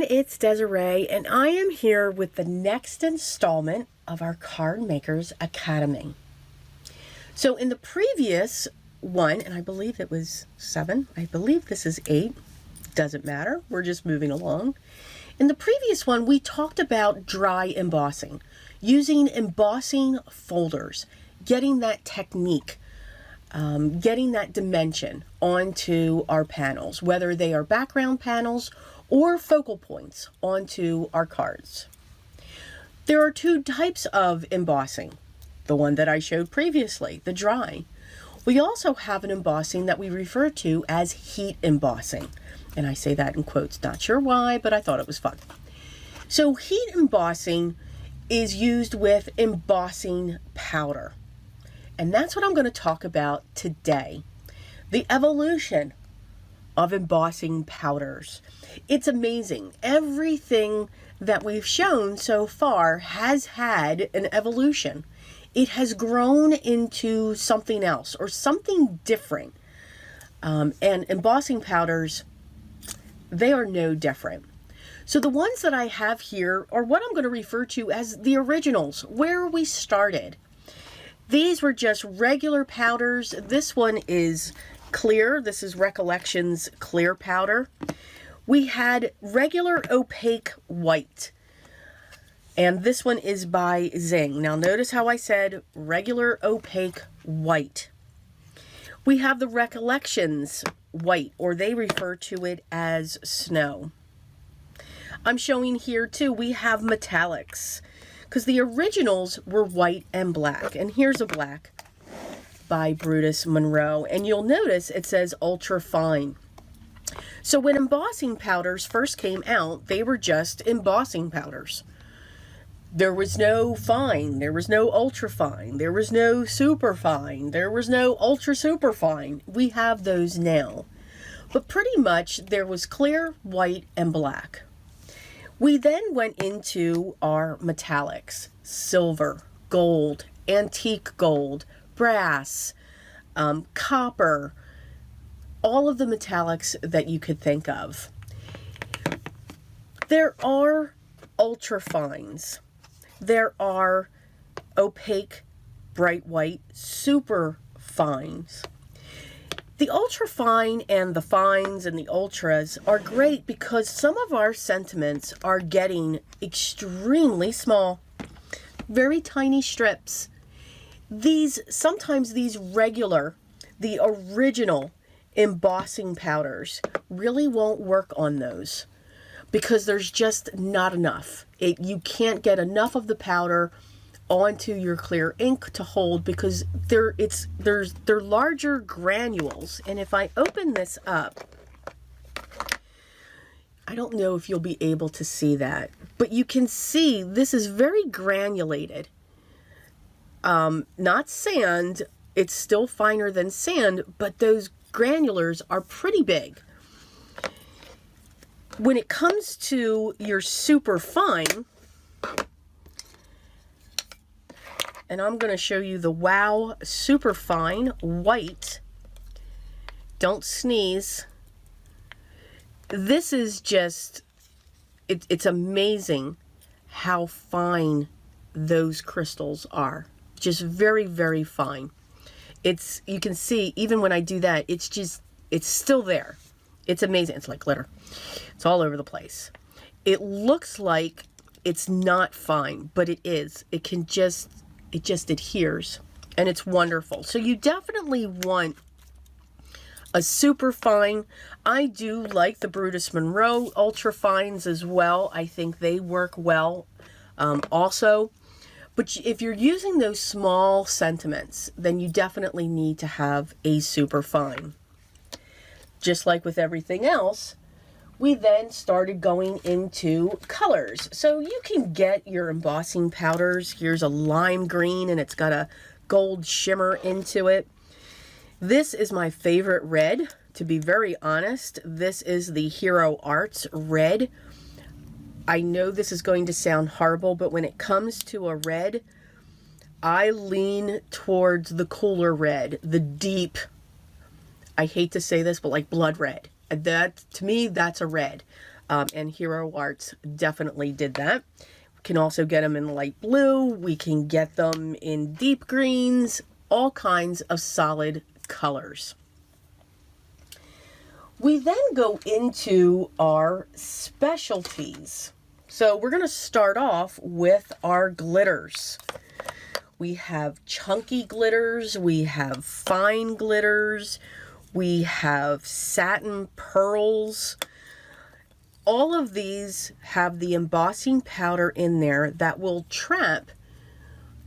it's Desiree, and I am here with the next installment of our Card Makers Academy. So in the previous one, and I believe it was 7, I believe this is 8, doesn't matter, we're just moving along. In the previous one, we talked about dry embossing, using embossing folders, getting that technique, getting that dimension onto our panels, whether they are background panels or focal points onto our cards. There are 2 types of embossing. The one that I showed previously, the dry. We also have an embossing that we refer to as heat embossing. And I say that in quotes, not sure why, but I thought it was fun. So heat embossing is used with embossing powder. And that's what I'm going to talk about today. The evolution of embossing powders. It's amazing. Everything that we've shown so far has had an evolution. It has grown into something else or something different. And embossing powders, they are no different. So the ones that I have here are what I'm going to refer to as the originals, where we started. These were just regular powders. This one is clear. This is Recollections clear powder. We had regular opaque white. And this one is by Zing. Now notice how I said regular opaque white. We have the Recollections white, or they refer to it as snow. I'm showing here too, we have metallics, because the originals were white and black. And here's a black by Brutus Monroe. And you'll notice it says ultra fine. So when embossing powders first came out, they were just embossing powders. There was no fine, there was no ultra fine, there was no super fine, there was no ultra super fine. We have those now. But pretty much there was clear, white, and black. We then went into our metallics: silver, gold, antique gold, brass, copper, all of the metallics that you could think of. There are ultra fines. There are opaque, bright white, super fines. The ultra fine and the fines and the ultras are great because some of our sentiments are getting extremely small, very tiny strips. Sometimes these regular, the original embossing powders really won't work on those because there's just not enough. You can't get enough of the powder onto your clear ink to hold because they're larger granules. And if I open this up, I don't know if you'll be able to see that, but you can see this is very granulated. Not sand, it's still finer than sand, but those granulars are pretty big. When it comes to your super fine, and I'm going to show you the Wow Super Fine White. Don't sneeze. This is just, it's amazing how fine those crystals are. Just very, very fine. You can see, even when I do that, it's still there. It's amazing. It's like glitter. It's all over the place. It looks like it's not fine, but it is. It just adheres, and it's wonderful. So you definitely want a super fine. I do like the Brutus Monroe ultra fines as well. I think they work well also. But if you're using those small sentiments, then you definitely need to have a super fine. Just like with everything else, we then started going into colors. So you can get your embossing powders. Here's a lime green, and it's got a gold shimmer into it. This is my favorite red, to be very honest. This is the Hero Arts red. I know this is going to sound horrible, but when it comes to a red, I lean towards the cooler red, the deep, I hate to say this, but like blood red. That, to me, that's a red. and Hero Arts definitely did that. We can also get them in light blue. We can get them in deep greens, all kinds of solid colors. We then go into our specialties. So we're going to start off with our glitters. We have chunky glitters, we have fine glitters, we have satin pearls. All of these have the embossing powder in there that will trap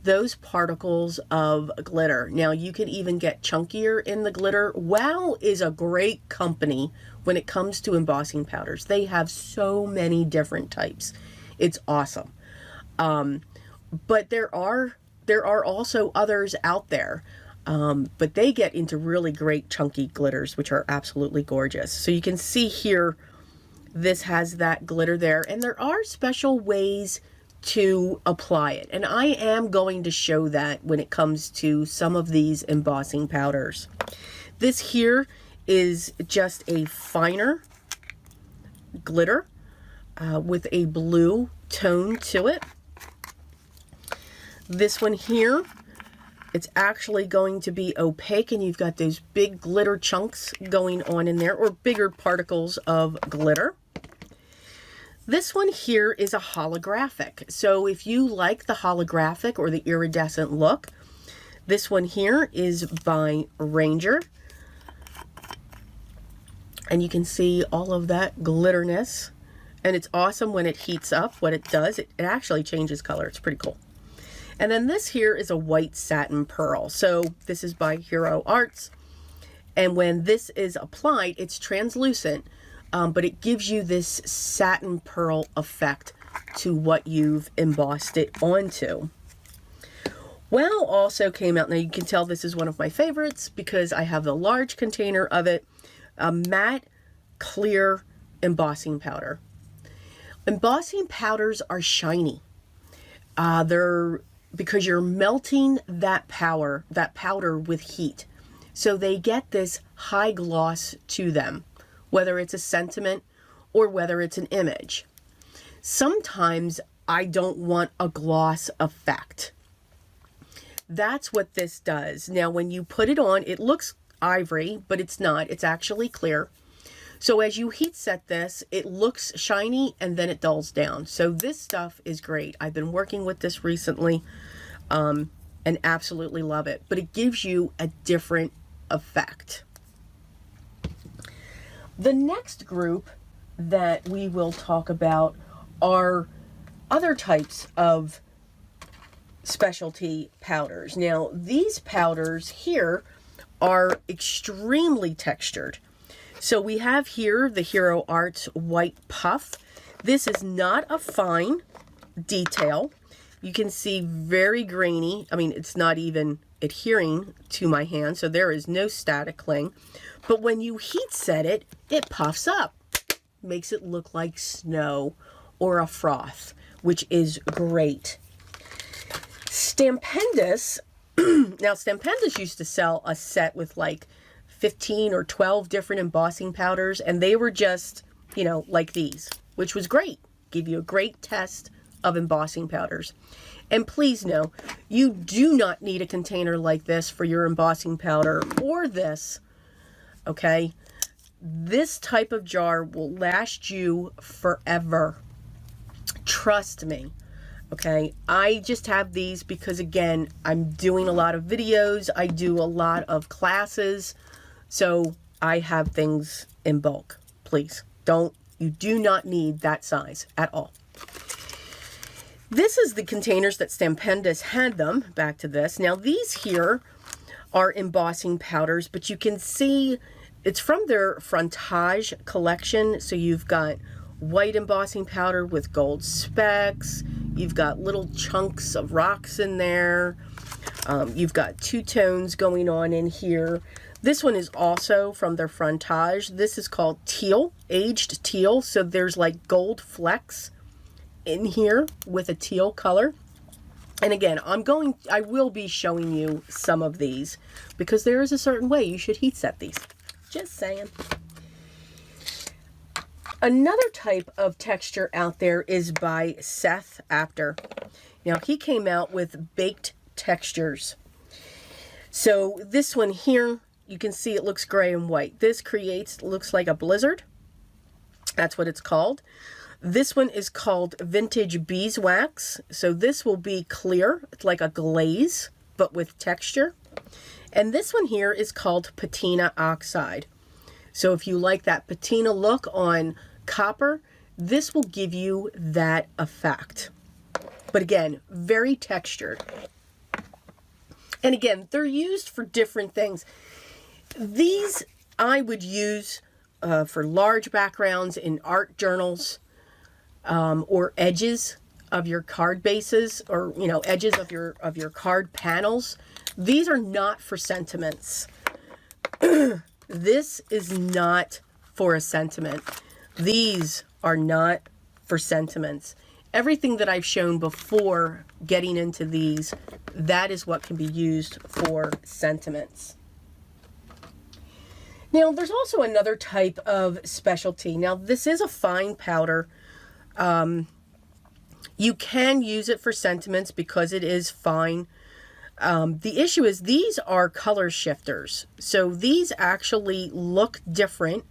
those particles of glitter. Now you can even get chunkier in the glitter. Wow is a great company when it comes to embossing powders. They have so many different types. It's awesome. But there are also others out there. But they get into really great chunky glitters, which are absolutely gorgeous. So you can see here, this has that glitter there, and there are special ways to apply it. And I am going to show that when it comes to some of these embossing powders. This here is just a finer glitter with a blue tone to it. This one here, it's actually going to be opaque, and you've got those big glitter chunks going on in there, or bigger particles of glitter. This one here is a holographic. So if you like the holographic or the iridescent look, this one here is by Ranger. And you can see all of that glitterness. And it's awesome when it heats up. What it does, it actually changes color. It's pretty cool. And then this here is a white satin pearl. So this is by Hero Arts. And when this is applied, it's translucent. But it gives you this satin pearl effect to what you've embossed it onto. Wow also came out. Now you can tell this is one of my favorites because I have the large container of it. A matte clear embossing powder. Embossing powders are shiny. They're because you're melting that powder with heat. So they get this high gloss to them, whether it's a sentiment or whether it's an image. Sometimes I don't want a gloss effect. That's what this does. Now, when you put it on, it looks ivory, but it's not. It's actually clear. So as you heat set this, it looks shiny and then it dulls down. So this stuff is great. I've been working with this recently and absolutely love it. But it gives you a different effect. The next group that we will talk about are other types of specialty powders. Now, these powders here are extremely textured. So we have here the Hero Arts White Puff. This is not a fine detail. You can see very grainy. I mean, it's not even adhering to my hand, so there is no static cling. But when you heat set it, it puffs up. Makes it look like snow or a froth, which is great. Stampendous, now Stampendous used to sell a set with like 15 or 12 different embossing powders, and they were just, you know, like these, which was great. Give you a great test of embossing powders. And please know, you do not need a container like this for your embossing powder or this, okay? This type of jar will last you forever. Trust me. Okay, I just have these because, again, I'm doing a lot of videos. I do a lot of classes. So I have things in bulk. Please, you do not need that size at all. This is the containers that Stampendous had them. Back to this. Now, these here are embossing powders, but you can see it's from their Frontage collection. So you've got white embossing powder with gold specks. You've got little chunks of rocks in there. You've got two tones going on in here. This one is also from their Frontage. This is called teal, aged teal. So there's like gold flecks in here with a teal color. And again, I will be showing you some of these because there is a certain way you should heat set these. Just saying. Another type of texture out there is by Seth Apter. Now, he came out with baked textures. So this one here, you can see it looks gray and white. This looks like a blizzard. That's what it's called. This one is called Vintage Beeswax. So this will be clear. It's like a glaze, but with texture. And this one here is called Patina Oxide. So if you like that patina look on copper, this will give you that effect. But again, very textured. And again, they're used for different things. These I would use for large backgrounds in art journals, or edges of your card bases, or edges of your card panels. These are not for sentiments. This is not for a sentiment. These are not for sentiments. Everything that I've shown before getting into these, that is what can be used for sentiments. Now, there's also another type of specialty. Now, this is a fine powder. You can use it for sentiments because it is fine. The issue is these are color shifters. So these actually look different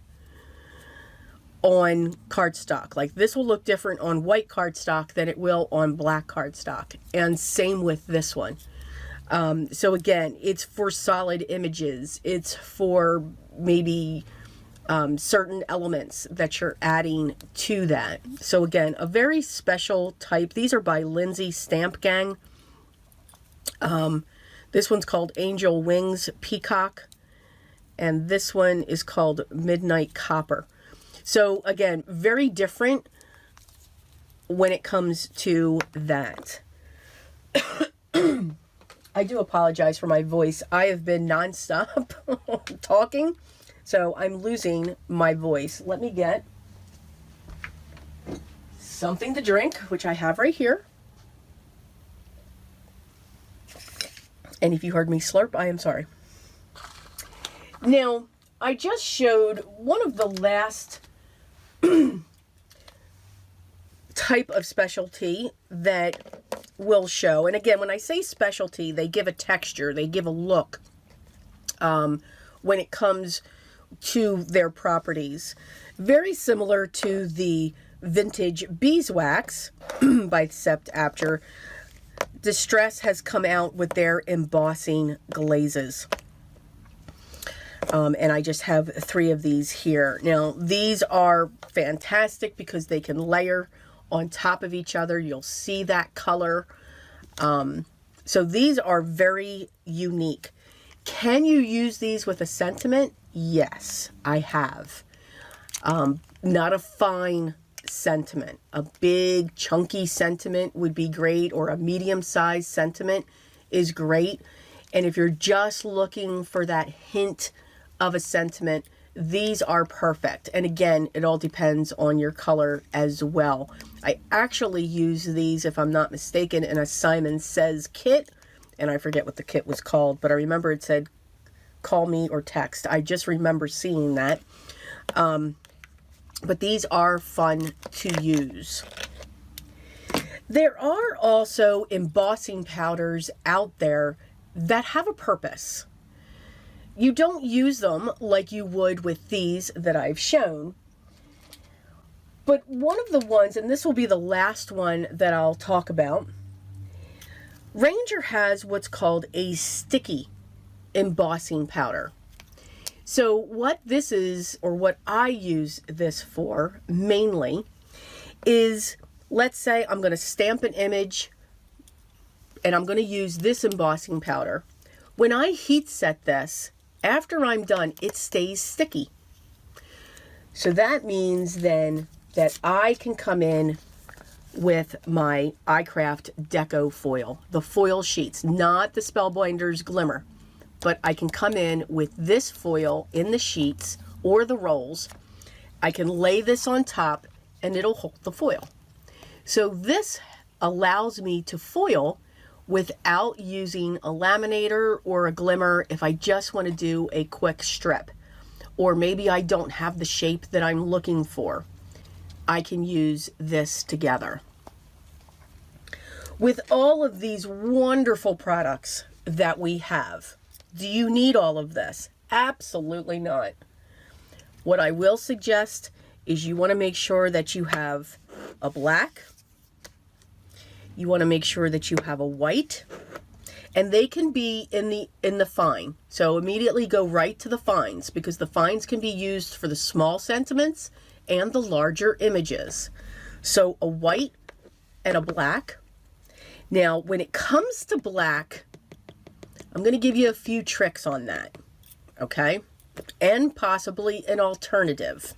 on cardstock. Like this will look different on white cardstock than it will on black cardstock. And same with this one. So again, it's for solid images. It's for maybe certain elements that you're adding to that. So again, a very special type. These are by Lindsay Stamp Gang. This one's called Angel Wings Peacock. And this one is called Midnight Copper. So again, very different when it comes to that. I do apologize for my voice. I have been nonstop talking, so I'm losing my voice. Let me get something to drink, which I have right here. And if you heard me slurp, I am sorry. Now, I just showed one of the last type of specialty that will show. And again, when I say specialty, they give a texture, they give a look when it comes to their properties. Very similar to the Vintage Beeswax by Seth Apter. Distress has come out with their embossing glazes. And I just have 3 of these here. Now, these are fantastic because they can layer on top of each other. You'll see that color. So these are very unique. Can you use these with a sentiment? Yes, I have. Not a fine sentiment. A big chunky sentiment would be great, or a medium-sized sentiment is great. And if you're just looking for that hint of a sentiment, these are perfect. And again, it all depends on your color as well. I actually use these, if I'm not mistaken, in a Simon Says kit, and I forget what the kit was called, but I remember it said call me or text. I just remember seeing that. But these are fun to use. There are also embossing powders out there that have a purpose. You don't use them like you would with these that I've shown. But one of the ones, and this will be the last one that I'll talk about, Ranger has what's called a sticky embossing powder. So what this is, or what I use this for mainly, is, let's say I'm going to stamp an image and I'm going to use this embossing powder. When I heat set this, after I'm done, it stays sticky. So that means then that I can come in with my iCraft Deco foil, the foil sheets, not the Spellbinders Glimmer, but I can come in with this foil in the sheets or the rolls. I can lay this on top and it'll hold the foil. So this allows me to foil without using a laminator or a glimmer if I just want to do a quick strip. Or maybe I don't have the shape that I'm looking for. I can use this together. With all of these wonderful products that we have, do you need all of this? Absolutely not. What I will suggest is you want to make sure that you have a black, you want to make sure that you have a white, and they can be in the fine. So immediately go right to the fines, because the fines can be used for the small sentiments and the larger images. So a white and a black. Now, when it comes to black, I'm going to give you a few tricks on that, okay? And possibly an alternative.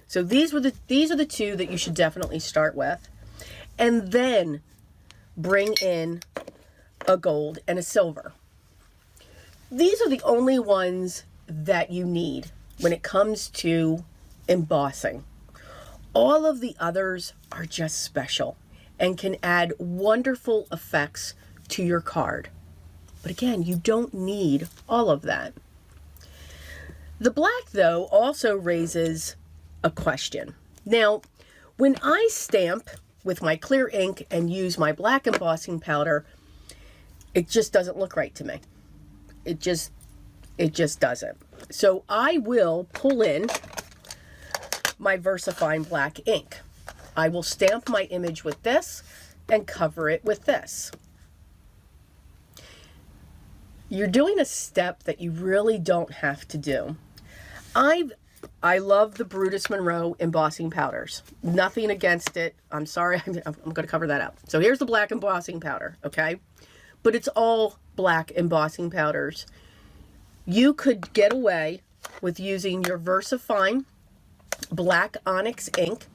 So these are the two that you should definitely start with. And then bring in a gold and a silver. These are the only ones that you need when it comes to embossing. All of the others are just special and can add wonderful effects to your card. But again, you don't need all of that. The black, though, also raises a question. Now, when I stamp with my clear ink and use my black embossing powder, it just doesn't look right to me. It just doesn't. So I will pull in my VersaFine black ink. I will stamp my image with this and cover it with this. You're doing a step that you really don't have to do. I love the Brutus Monroe embossing powders. Nothing against it. I'm sorry, I'm going to cover that up. So here's the black embossing powder, okay? But it's all black embossing powders. You could get away with using your VersaFine black onyx ink,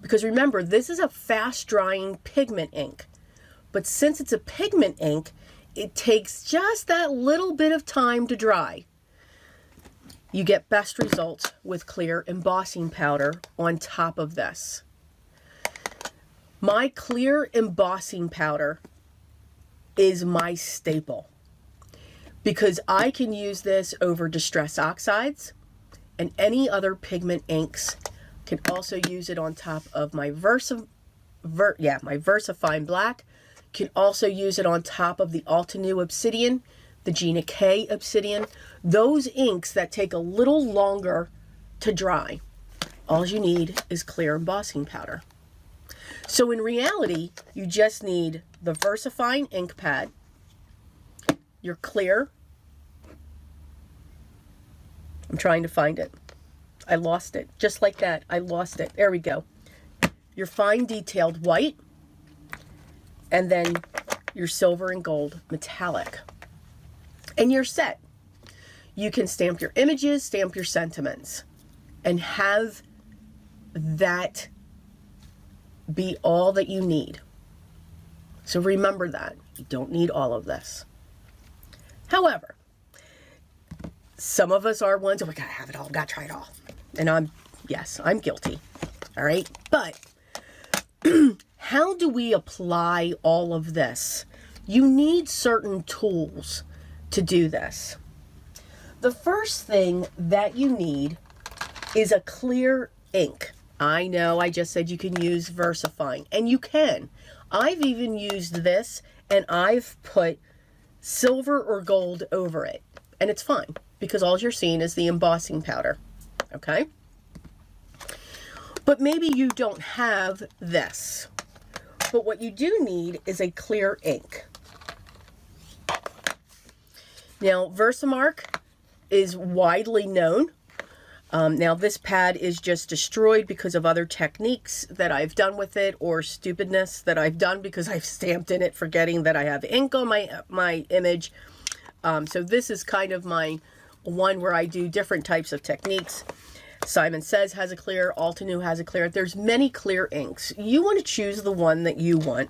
because remember, this is a fast-drying pigment ink. But since it's a pigment ink, it takes just that little bit of time to dry. You get best results with clear embossing powder on top of this. My clear embossing powder is my staple, because I can use this over Distress Oxides and any other pigment inks. Can also use it on top of my VersaFine black. Can also use it on top of the Altenew Obsidian, the Gina K Obsidian. Those inks that take a little longer to dry. All you need is clear embossing powder. So in reality, you just need the VersaFine ink pad, your clear. I'm trying to find it. I lost it. Just like that, I lost it. There we go. Your fine detailed white, and then your silver and gold metallic. And you're set. You can stamp your images, stamp your sentiments, and have that be all that you need. So remember that. You don't need all of this. However, some of us are ones, oh, we gotta have it all, gotta try it all. And I'm guilty. All right. But how do we apply all of this? You need certain tools to do this. The first thing that you need is a clear ink. I know I just said you can use VersaFine, and you can. I've even used this, and I've put silver or gold over it, and it's fine, because all you're seeing is the embossing powder, okay? But maybe you don't have this. But what you do need is a clear ink. Now, Versamark is widely known. Now, this pad is just destroyed because of other techniques that I've done with it, or stupidness that I've done because I've stamped in it forgetting that I have ink on my image. So this is kind of my one where I do different types of techniques. Simon Says has a clear, Altenew has a clear. There's many clear inks. You want to choose the one that you want,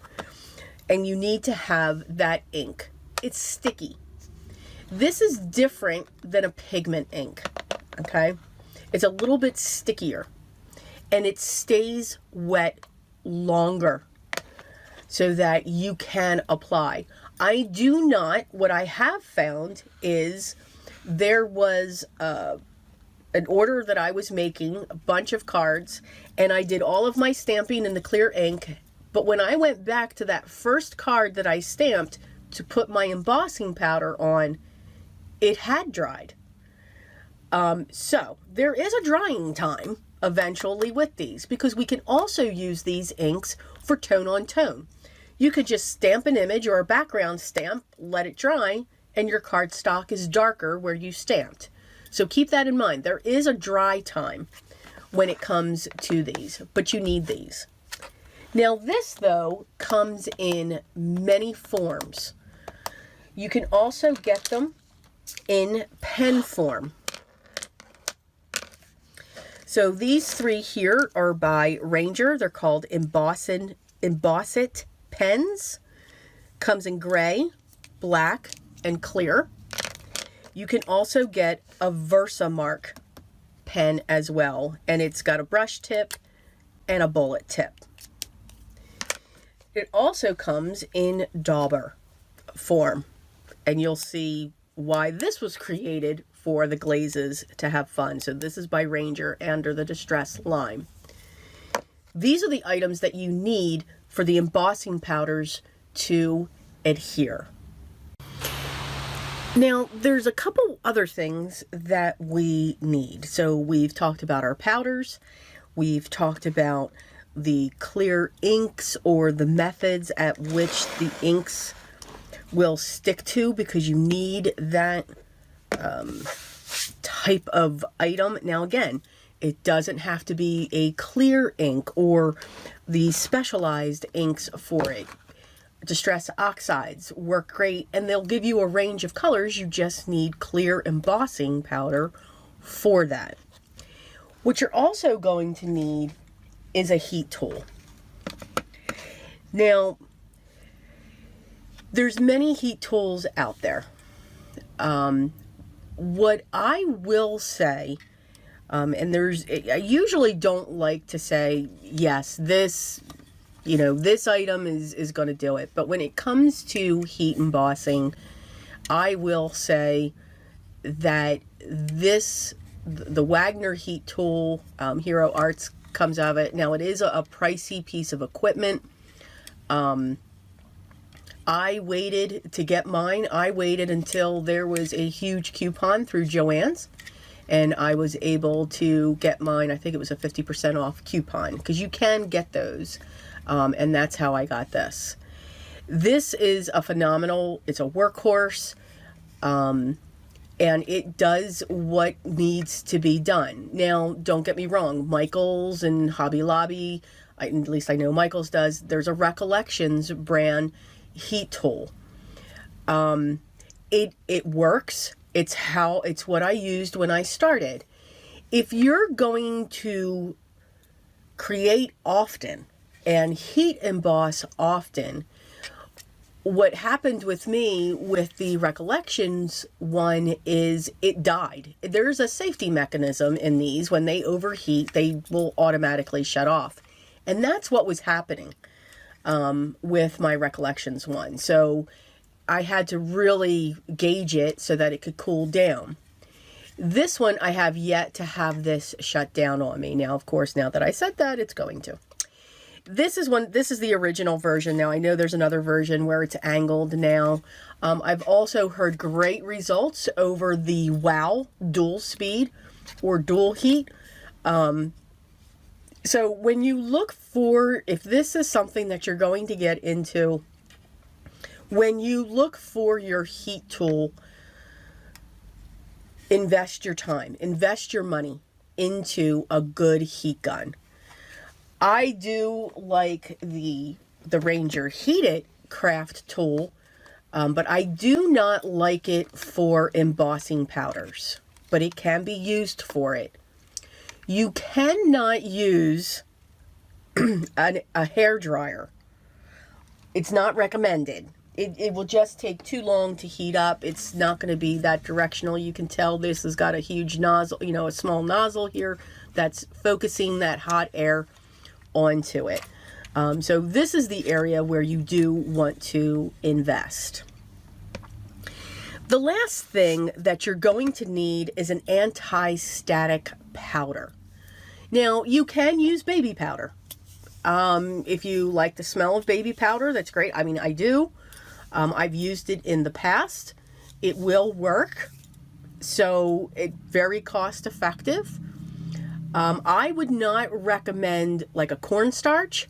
and you need to have that ink. It's sticky. This is different than a pigment ink, okay? It's a little bit stickier, and it stays wet longer so that you can apply. I do not, what I have found is there was a an order that I was making, a bunch of cards, and I did all of my stamping in the clear ink. But when I went back to that first card that I stamped to put my embossing powder on, it had dried. So there is a drying time eventually with these, because we can also use these inks for tone on tone. You could just stamp an image or a background stamp, let it dry, and your cardstock is darker where you stamped. So keep that in mind. There is a dry time when it comes to these, but you need these. Now this, though, comes in many forms. You can also get them in pen form. So these three here are by Ranger. They're called Emboss It pens. Comes in gray, black, and clear. You can also get a Versamark pen as well, and it's got a brush tip and a bullet tip. It also comes in dauber form, and you'll see why this was created for the glazes to have fun. So this is by Ranger under the Distress line. These are the items that you need for the embossing powders to adhere. Now, there's a couple other things that we need. So we've talked about our powders. We've talked about the clear inks, or the methods at which the inks will stick to, because you need that type of item. Now again, it doesn't have to be a clear ink or the specialized inks for it. Distress oxides work great, and they'll give you a range of colors. You just need clear embossing powder for that. What you're also going to need is a heat tool. Now, there's many heat tools out there. What I will say, and I usually don't like to say, yes, this item is going to do it. But when it comes to heat embossing, I will say that the Wagner heat tool, Hero Arts comes out of it. Now, it is a pricey piece of equipment. I waited to get mine. I waited until there was a huge coupon through Joann's, and I was able to get mine. I think it was a 50% off coupon, because you can get those, and that's how I got this. This is a phenomenal, it's a workhorse, and it does what needs to be done. Now, don't get me wrong, Michaels and Hobby Lobby, at least I know Michaels does, there's a Recollections brand heat tool. It works. It's what I used when I started. If you're going to create often and heat emboss often, what happened with me with the Recollections one is it died. There's a safety mechanism in these. When they overheat, they will automatically shut off. And that's what was happening with my Recollections one. So I had to really gauge it so that it could cool down. This one, I have yet to have this shut down on me. Now, of course, now that I said that, it's going to. This is the original version. Now, I know there's another version where it's angled now. I've also heard great results over the WOW dual speed or dual heat. So when you look for, if this is something that you're going to get into, when you look for your heat tool, invest your time, invest your money into a good heat gun. I do like the Ranger Heat It craft tool, but I do not like it for embossing powders, but it can be used for it. You cannot use a hair dryer. It's not recommended. It will just take too long to heat up. It's not going to be that directional. You can tell this has got a huge nozzle, a small nozzle here that's focusing that hot air onto it. So this is the area where you do want to invest. The last thing that you're going to need is an anti-static powder. Now, you can use baby powder. If you like the smell of baby powder, that's great. I mean, I do. I've used it in the past. It will work. So it's very cost effective. I would not recommend like a cornstarch.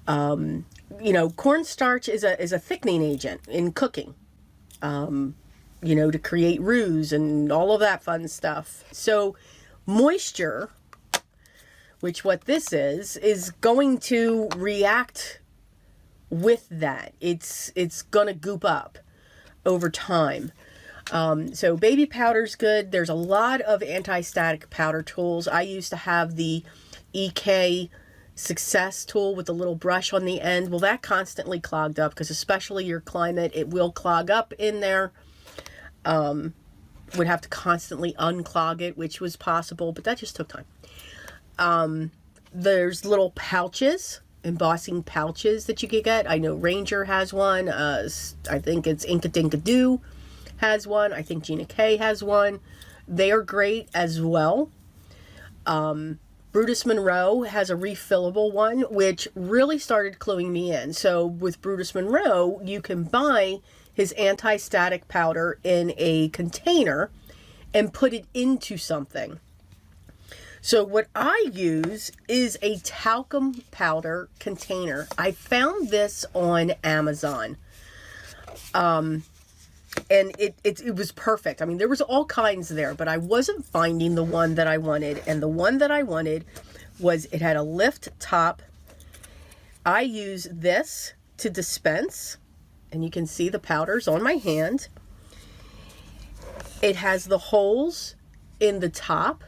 You know, cornstarch is a thickening agent in cooking. You know, to create roux and all of that fun stuff. So moisture, which what this is going to react with that. It's gonna goop up over time. So baby powder's good. There's a lot of anti-static powder tools. I used to have the EK Success tool with the little brush on the end. Well, that constantly clogged up because especially your climate, it will clog up in there. Would have to constantly unclog it, which was possible, but that just took time. There's little pouches, embossing pouches that you can get. I know Ranger has one. I think it's Inka Dinka Doo has one. I think Gina K has one. They are great as well. Brutus Monroe has a refillable one, which really started cluing me in. So with Brutus Monroe, you can buy his anti-static powder in a container and put it into something. So what I use is a talcum powder container. I found this on Amazon. And it was perfect. I mean, there was all kinds there, but I wasn't finding the one that I wanted. And the one that I wanted was, it had a lift top. I use this to dispense, and you can see the powders on my hand. It has the holes in the top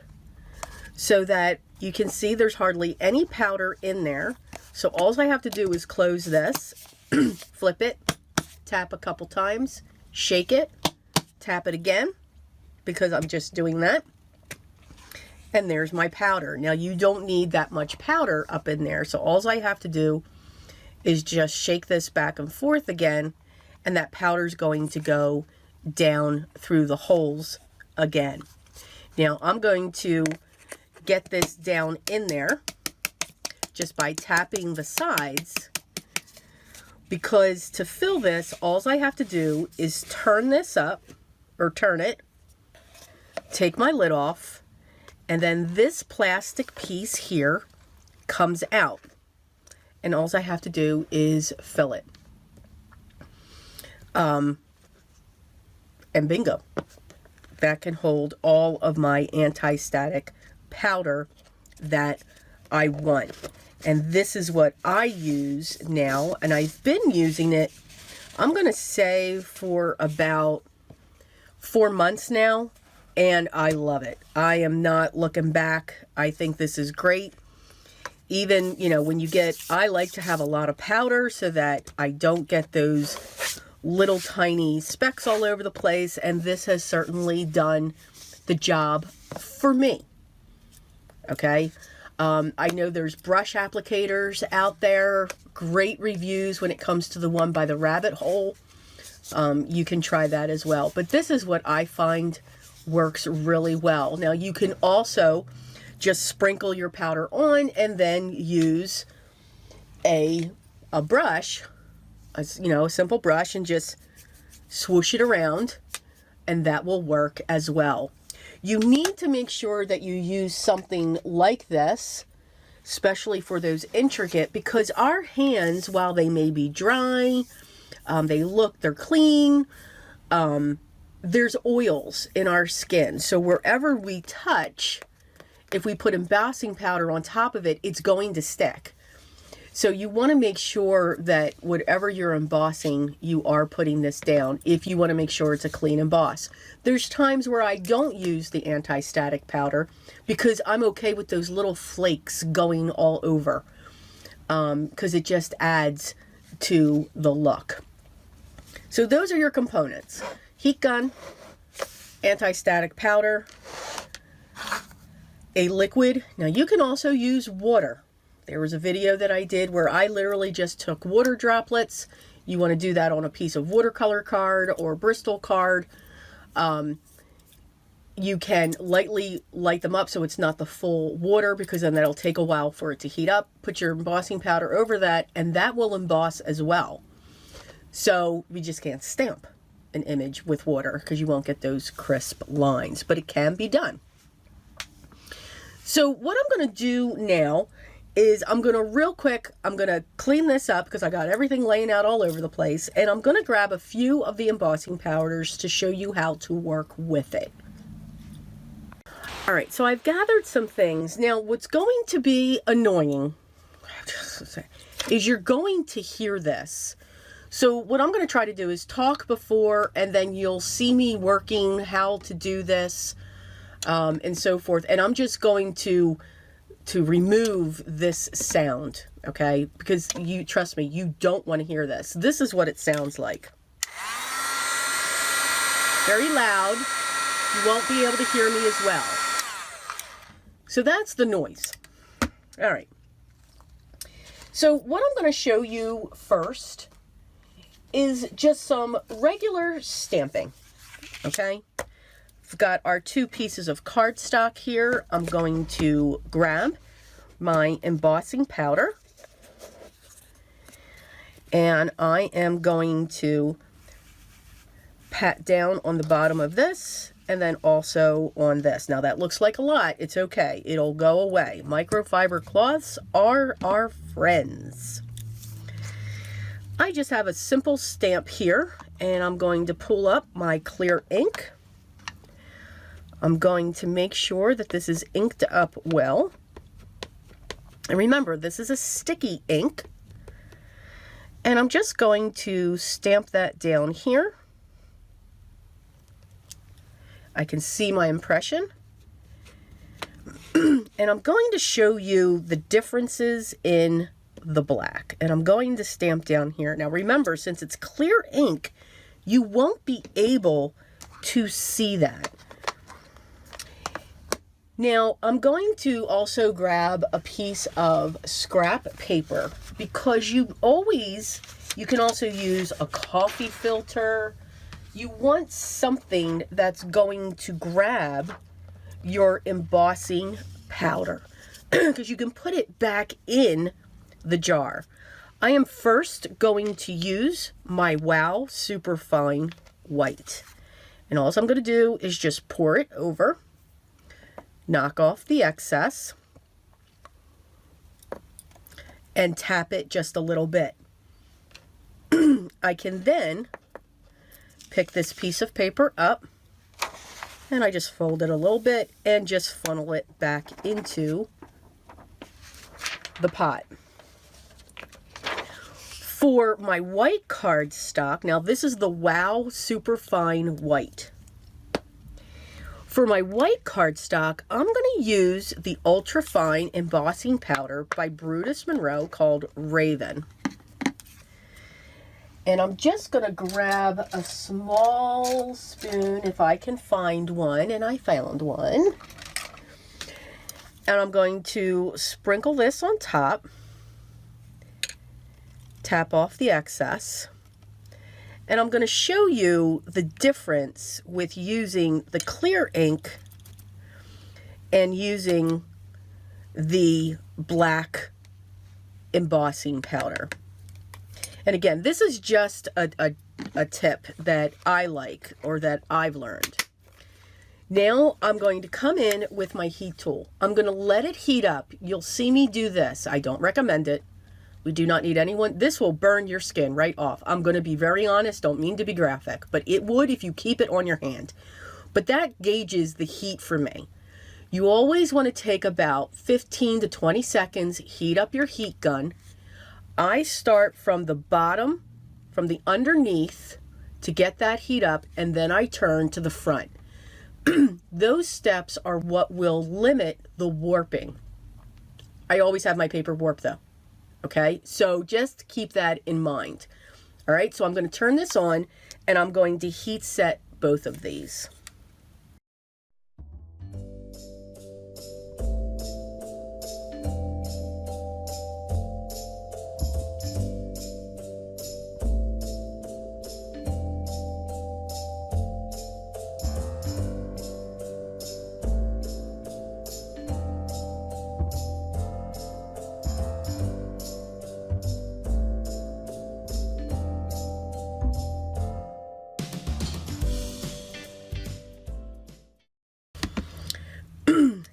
so that you can see there's hardly any powder in there. So all I have to do is close this, flip it, tap a couple times, shake it, tap it again, because I'm just doing that. And there's my powder. Now you don't need that much powder up in there. So all I have to do is just shake this back and forth again, and that powder's going to go down through the holes again. Now I'm going to get this down in there just by tapping the sides. Because to fill this, all I have to do is turn this up, or turn it, take my lid off, and then this plastic piece here comes out. And all I have to do is fill it. And bingo. That can hold all of my anti-static powder that I want. And this is what I use now, and I've been using it, I'm going to say, for about 4 months now, and I love it. I am not looking back. I think this is great. Even, you know, when you get, I like to have a lot of powder so that I don't get those little tiny specks all over the place, and this has certainly done the job for me. Okay? I know there's brush applicators out there, great reviews when it comes to the one by the rabbit hole. You can try that as well. But this is what I find works really well. Now you can also just sprinkle your powder on and then use a brush, you know, a simple brush, and just swoosh it around, and that will work as well. You need to make sure that you use something like this, especially for those intricate, because our hands, while they may be dry, they're clean, there's oils in our skin. So wherever we touch, if we put embossing powder on top of it, it's going to stick. So you want to make sure that whatever you're embossing, you are putting this down if you want to make sure it's a clean emboss. There's times where I don't use the anti-static powder because I'm okay with those little flakes going all over, because it just adds to the look. So those are your components: heat gun, anti-static powder, a liquid. Now you can also use water. There was a video that I did where I literally just took water droplets You want to do that on a piece of watercolor card or Bristol card. You can lightly light them up so it's not the full water, because then that'll take a while for it to heat up. Put your embossing powder over that, and that will emboss as well. So we just can't stamp an image with water because you won't get those crisp lines, but it can be done. So what I'm going to do now is I'm going to clean this up because I got everything laying out all over the place, and I'm going to grab a few of the embossing powders to show you how to work with it. All right, so I've gathered some things. Now, what's going to be annoying is you're going to hear this. So what I'm going to try to do is talk before, and then you'll see me working how to do this, and so forth. And I'm just going to remove this sound, okay? Because trust me, you don't want to hear this. This is what it sounds like. Very loud. You won't be able to hear me as well. So that's the noise. All right. So what I'm going to show you first is just some regular stamping, okay? We've got our 2 pieces of cardstock here. I'm going to grab my embossing powder, and I am going to pat down on the bottom of this, and then also on this. Now that looks like a lot. It's okay. It'll go away. Microfiber cloths are our friends. I just have a simple stamp here, and I'm going to pull up my clear ink. I'm going to make sure that this is inked up well. And remember, this is a sticky ink. And I'm just going to stamp that down here. I can see my impression. And I'm going to show you the differences in the black, and I'm going to stamp down here. Now remember, since it's clear ink, you won't be able to see that. Now I'm going to also grab a piece of scrap paper, because you can also use a coffee filter. You want something that's going to grab your embossing powder because you can put it back in the jar. I am first going to use my Wow Superfine White. And all I'm going to do is just pour it over, knock off the excess, and tap it just a little bit. I can then pick this piece of paper up, and I just fold it a little bit and just funnel it back into the pot. For my white cardstock, now this is the Wow Superfine White. For my white cardstock, I'm going to use the Ultra Fine Embossing Powder by Brutus Monroe called Raven. And I'm just going to grab a small spoon if I can find one, and I found one. And I'm going to sprinkle this on top. Tap off the excess, and I'm going to show you the difference with using the clear ink and using the black embossing powder. And again, this is just a tip that I like, or that I've learned. Now I'm going to come in with my heat tool. I'm going to let it heat up. You'll see me do this. I don't recommend it. We do not need anyone. This will burn your skin right off. I'm going to be very honest. Don't mean to be graphic, but it would if you keep it on your hand. But that gauges the heat for me. You always want to take about 15 to 20 seconds, heat up your heat gun. I start from the bottom, from the underneath, to get that heat up, and then I turn to the front. Those steps are what will limit the warping. I always have my paper warp though. Okay, so just keep that in mind. All right, so I'm going to turn this on, and I'm going to heat set both of these.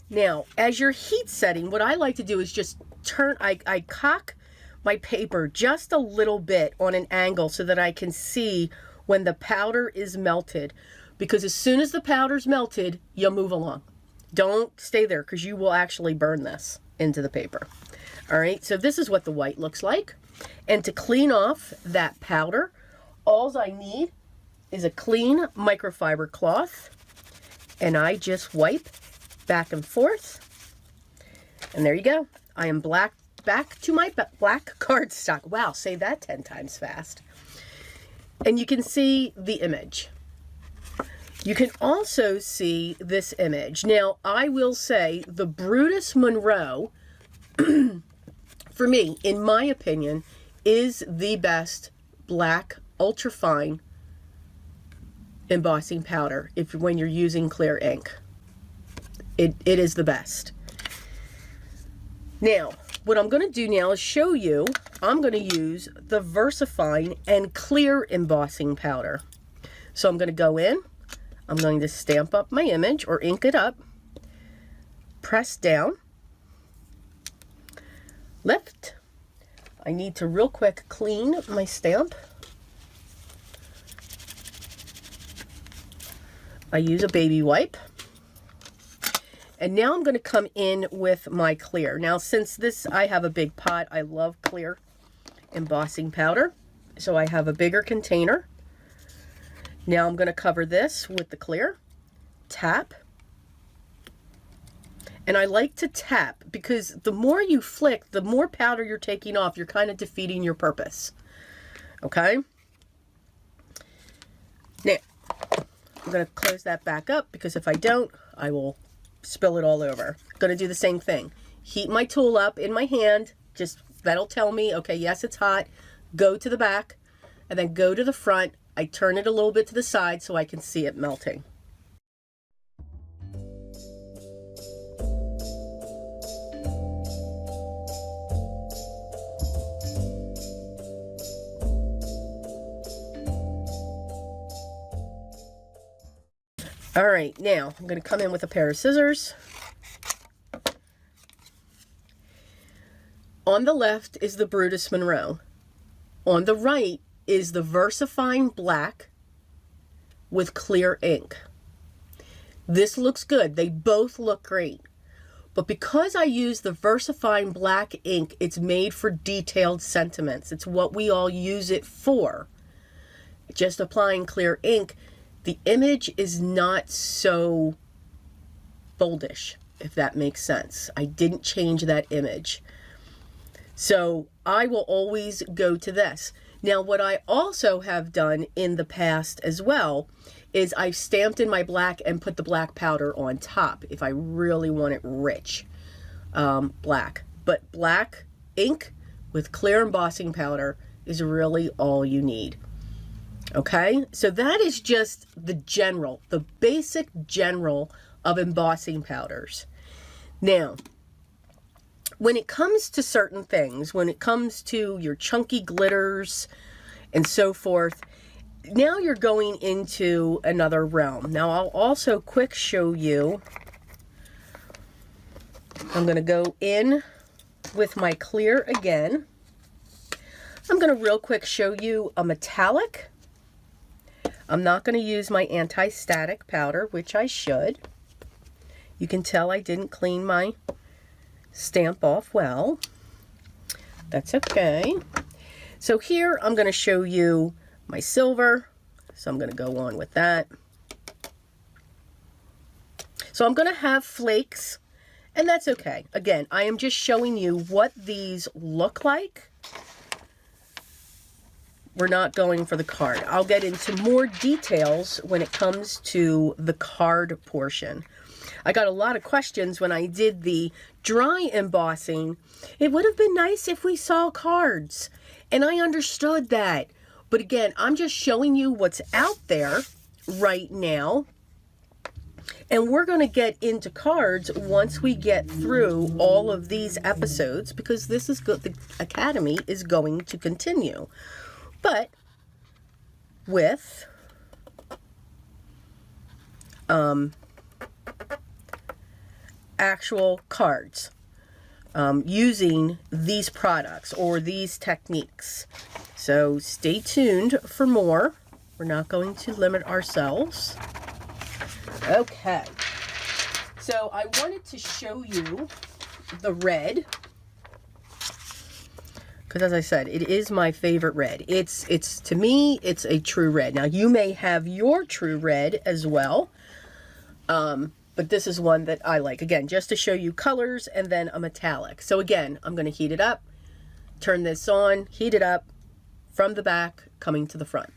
Now, as you're heat setting, what I like to do is just I cock my paper just a little bit on an angle so that I can see when the powder is melted. Because as soon as the powder's melted, you'll move along. Don't stay there because you will actually burn this into the paper. All right, so this is what the white looks like. And to clean off that powder, all I need is a clean microfiber cloth. And I just wipe back and forth. And there you go. I am back to my black cardstock. Wow, say that 10 times fast. And you can see the image. You can also see this image. Now, I will say the Brutus Monroe, for me, in my opinion, is the best black ultrafine embossing powder when you're using clear ink. It is the best. Now, what I'm going to do now is show you, I'm going to use the VersaFine and clear embossing powder. So I'm going to go in, I'm going to stamp up my image or ink it up, press down, lift. I need to real quick clean my stamp. I use a baby wipe. And now I'm going to come in with my clear. Now, since I have a big pot, I love clear embossing powder. So I have a bigger container. Now I'm going to cover this with the clear. Tap. And I like to tap because the more you flick, the more powder you're taking off. You're kind of defeating your purpose. Okay? Now, I'm going to close that back up because if I don't, I will spill it all over. Going to do the same thing. Heat my tool up in my hand. Just that'll tell me, okay, yes, it's hot. Go to the back and then go to the front. I turn it a little bit to the side so I can see it melting. All right, now I'm going to come in with a pair of scissors. On the left is the Brutus Monroe. On the right is the VersaFine Black with clear ink. This looks good. They both look great. But because I use the VersaFine Black ink, it's made for detailed sentiments. It's what we all use it for. Just applying clear ink, the image is not so boldish, if that makes sense. I didn't change that image. So I will always go to this. Now, what I also have done in the past as well is I've stamped in my black and put the black powder on top if I really want it rich black. But black ink with clear embossing powder is really all you need. Okay, so that is just the basic general of embossing powders. Now, when it comes to certain things, when it comes to your chunky glitters and so forth, now you're going into another realm. Now, I'll also quick show you. I'm going to go in with my clear again. I'm going to real quick show you a metallic. I'm not going to use my anti-static powder, which I should. You can tell I didn't clean my stamp off well. That's okay. So here I'm going to show you my silver. So I'm going to go on with that. So I'm going to have flakes, and that's okay. Again, I am just showing you what these look like. We're not going for the card. I'll get into more details when it comes to the card portion. I got a lot of questions when I did the dry embossing. It would have been nice if we saw cards. And I understood that. But again, I'm just showing you what's out there right now. And we're going to get into cards once we get through all of these episodes, because this is good. The Academy is going to continue. But with actual cards using these products or these techniques. So stay tuned for more. We're not going to limit ourselves. Okay. So I wanted to show you the red, because as I said, it is my favorite red. It's to me, it's a true red. Now you may have your true red as well, but this is one that I like. Again, just to show you colors and then a metallic. So again, I'm going to heat it up, turn this on, heat it up from the back, coming to the front.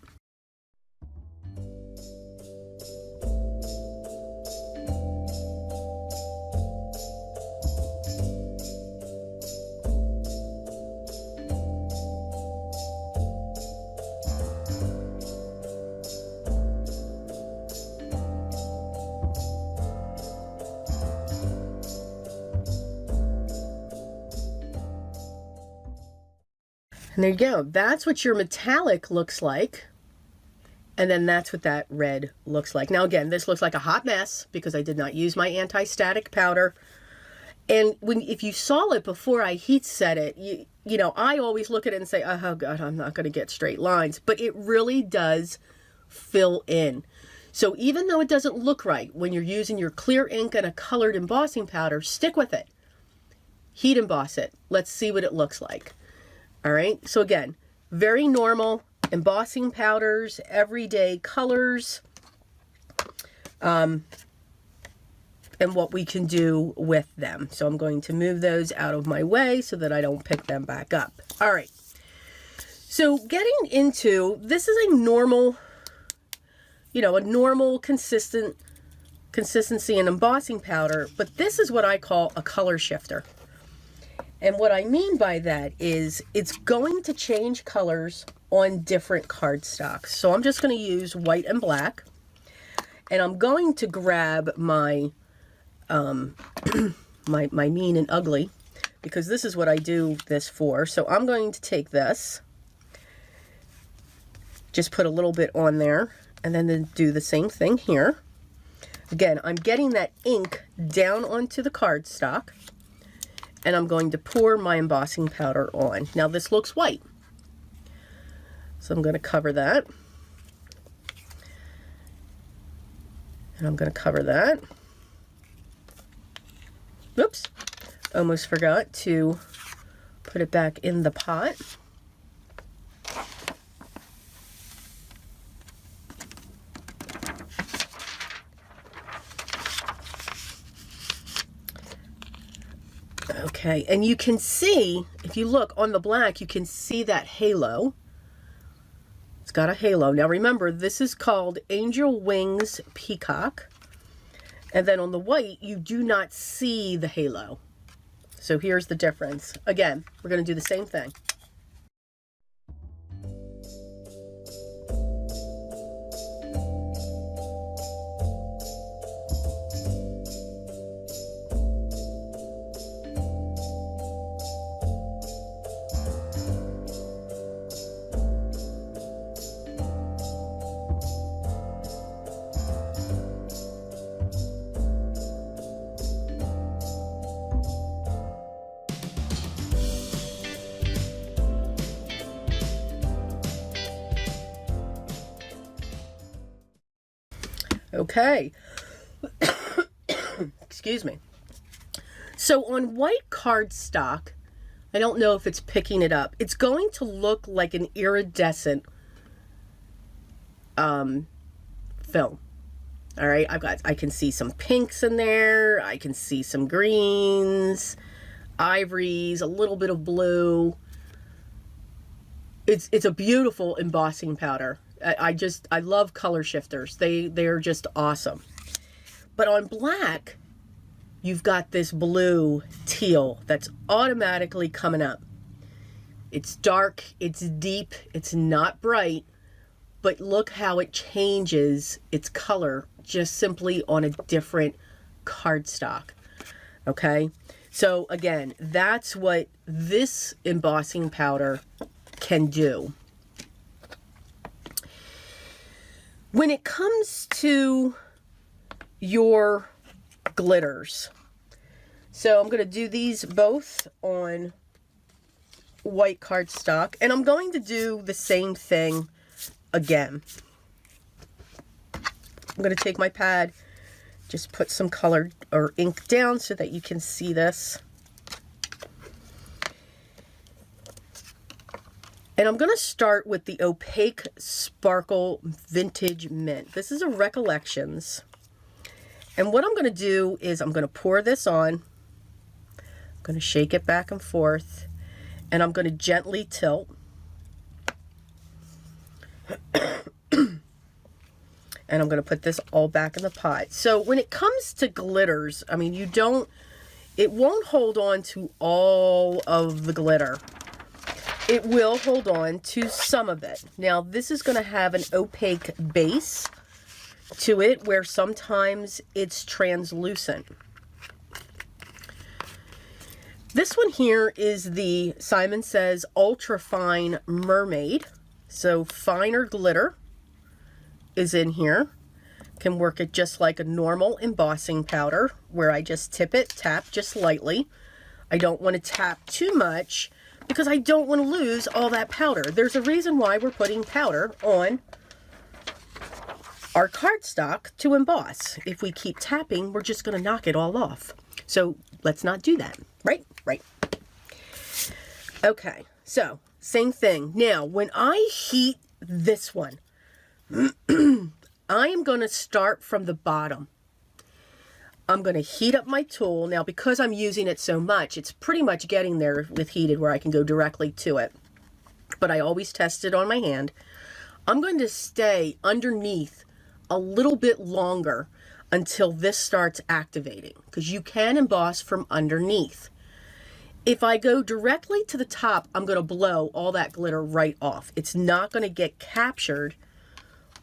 And there you go. That's what your metallic looks like. And then that's what that red looks like. Now again, this looks like a hot mess because I did not use my anti-static powder. And if you saw it before I heat set it, you know, I always look at it and say, oh God, I'm not going to get straight lines. But it really does fill in. So even though it doesn't look right when you're using your clear ink and a colored embossing powder, stick with it. Heat emboss it. Let's see what it looks like. All right, so again, very normal embossing powders, everyday colors, and what we can do with them. So I'm going to move those out of my way so that I don't pick them back up. All right, so getting into, this is a normal, you know, a normal consistency in embossing powder, but this is what I call a color shifter. And what I mean by that is it's going to change colors on different cardstocks. So I'm just going to use white and black. And I'm going to grab my, my mean and ugly, because this is what I do this for. So I'm going to take this, just put a little bit on there, and then do the same thing here. Again, I'm getting that ink down onto the cardstock. And I'm going to pour my embossing powder on. Now this looks white, so I'm going to cover that. And I'm going to cover that. Oops, almost forgot to put it back in the pot. Okay, and you can see, if you look on the black, you can see that halo. It's got a halo. Now remember, this is called Angel Wings Peacock. And then on the white, you do not see the halo. So here's the difference. Again, we're going to do the same thing. Okay. Excuse me. So on white cardstock, I don't know if it's picking it up. It's going to look like an iridescent film. All right, I can see some pinks in there. I can see some greens, ivories, a little bit of blue. It's a beautiful embossing powder. I love color shifters. They're just awesome. But on black, you've got this blue teal that's automatically coming up. It's dark, it's deep, it's not bright, but look how it changes its color just simply on a different cardstock. Okay? So again, that's what this embossing powder can do. When it comes to your glitters, So I'm going to do these both on white cardstock, and I'm going to do the same thing again. I'm going to take my pad, just put some color or ink down so that you can see this. And I'm going to start with the Opaque Sparkle Vintage Mint. This is a Recollections. And what I'm going to do is I'm going to pour this on. I'm going to shake it back and forth. And I'm going to gently tilt. And I'm going to put this all back in the pot. So when it comes to glitters, I mean, it won't hold on to all of the glitter. It will hold on to some of it. Now, this is going to have an opaque base to it where sometimes it's translucent. This one here is the Simon Says Ultra Fine Mermaid. So finer glitter is in here. Can work it just like a normal embossing powder where I just tap just lightly. I don't want to tap too much because I don't want to lose all that powder. There's a reason why we're putting powder on our cardstock to emboss. If we keep tapping, we're just going to knock it all off. So let's not do that, right? Right. Okay, so same thing. Now, when I heat this one, I am going to start from the bottom. I'm going to heat up my tool. Now, because I'm using it so much, it's pretty much getting there with heated where I can go directly to it. But I always test it on my hand. I'm going to stay underneath a little bit longer until this starts activating, because you can emboss from underneath. If I go directly to the top, I'm going to blow all that glitter right off. It's not going to get captured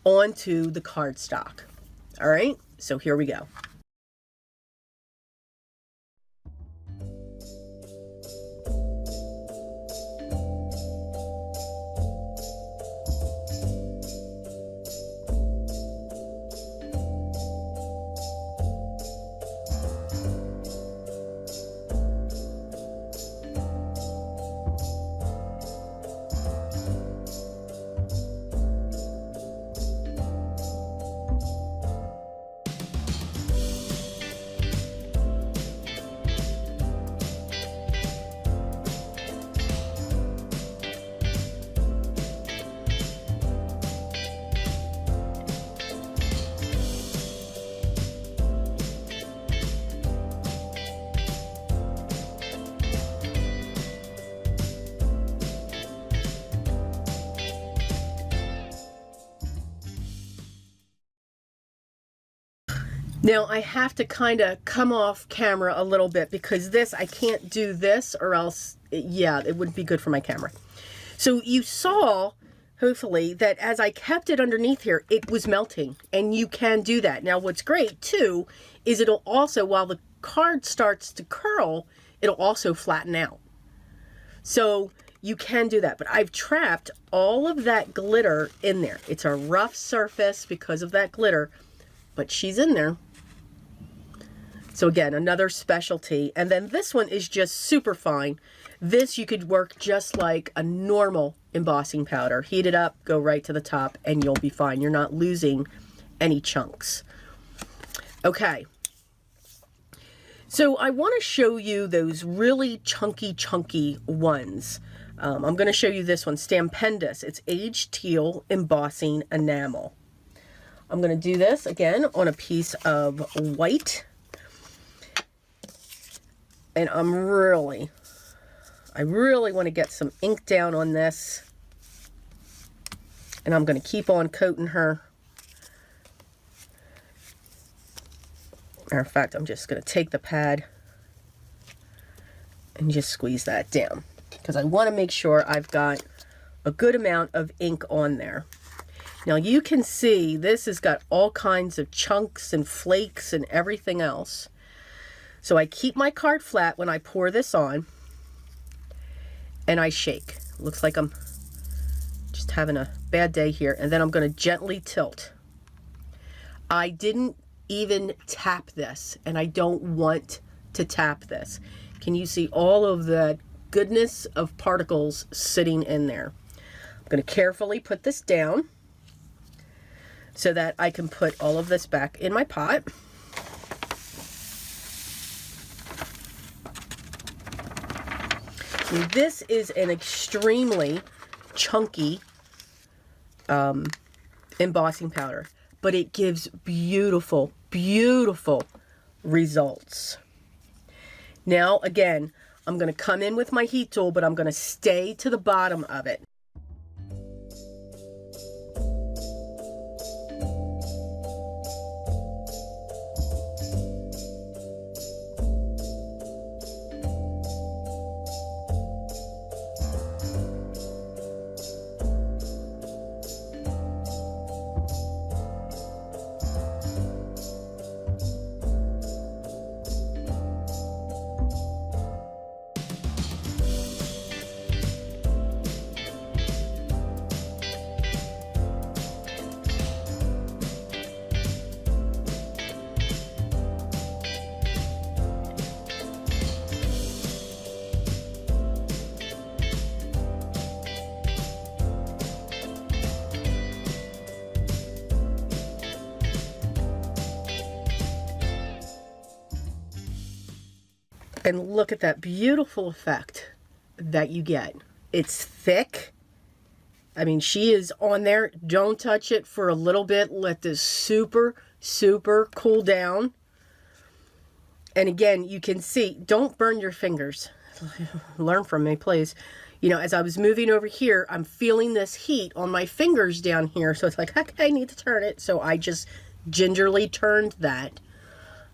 onto the cardstock. All right, so here we go. Now I have to kind of come off camera a little bit because this, I can't do this or else, yeah, it wouldn't be good for my camera. So you saw, hopefully, that as I kept it underneath here, it was melting, and you can do that. Now what's great too, is it'll also, while the card starts to curl, it'll also flatten out. So you can do that, but I've trapped all of that glitter in there. It's a rough surface because of that glitter, but she's in there. So again, another specialty. And then this one is just super fine. This you could work just like a normal embossing powder. Heat it up, go right to the top, and you'll be fine. You're not losing any chunks. Okay. So I want to show you those really chunky ones. I'm going to show you this one, Stampendous. It's Aged Teal Embossing Enamel. I'm going to do this again on a piece of white. And I really want to get some ink down on this. And I'm going to keep on coating her. Matter of fact, I'm just going to take the pad and just squeeze that down, because I want to make sure I've got a good amount of ink on there. Now you can see this has got all kinds of chunks and flakes and everything else. So I keep my card flat when I pour this on, and I shake. Looks like I'm just having a bad day here. And then I'm going to gently tilt. I didn't even tap this, and I don't want to tap this. Can you see all of the goodness of particles sitting in there? I'm going to carefully put this down so that I can put all of this back in my pot. This is an extremely chunky embossing powder, but it gives beautiful, beautiful results. Now, again, I'm going to come in with my heat tool, but I'm going to stay to the bottom of it. And look at that beautiful effect that you get. It's thick. I mean, she is on there. Don't touch it for a little bit. Let this super, super cool down. And again, you can see, don't burn your fingers. Learn from me, please. You know, as I was moving over here, I'm feeling this heat on my fingers down here. So it's like, okay, I need to turn it. So I just gingerly turned that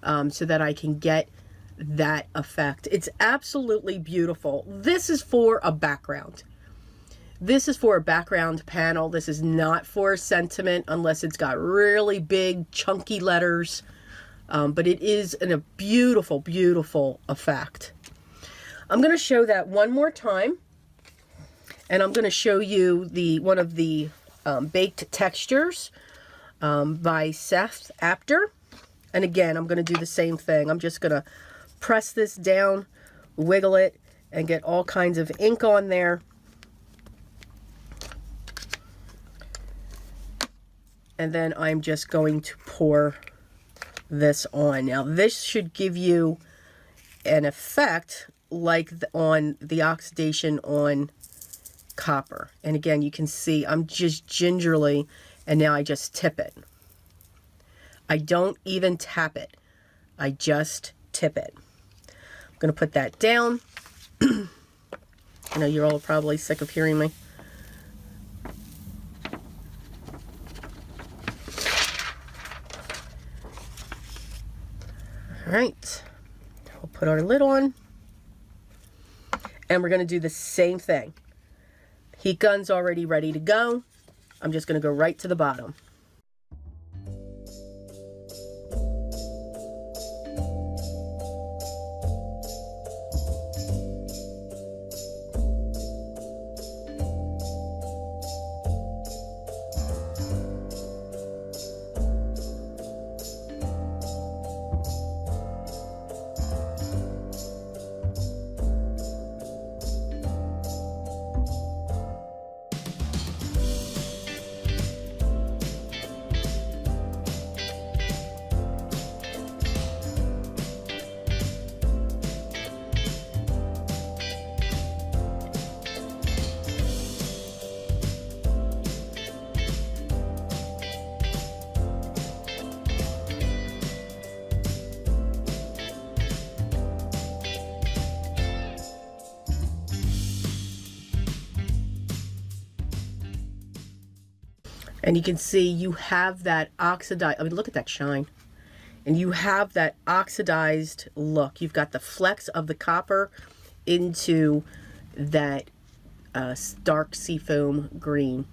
so that I can get that effect. It's absolutely beautiful. This is for a background. This is for a background panel. This is not for a sentiment unless it's got really big chunky letters. But it is a beautiful, beautiful effect. I'm going to show that one more time. And I'm going to show you one of the baked textures by Seth Apter. And again, I'm going to do the same thing. I'm just going to press this down, wiggle it, and get all kinds of ink on there. And then I'm just going to pour this on. Now this should give you an effect like on the oxidation on copper. And again, you can see I'm just gingerly, and now I just tip it. I don't even tap it. I just tip it. I'm going to put that down. I know you're all probably sick of hearing me. All right, we'll put our lid on. And we're going to do the same thing. Heat gun's already ready to go. I'm just going to go right to the bottom. And you can see you have that oxidized, I mean, look at that shine. And you have that oxidized look. You've got the flecks of the copper into that dark seafoam green.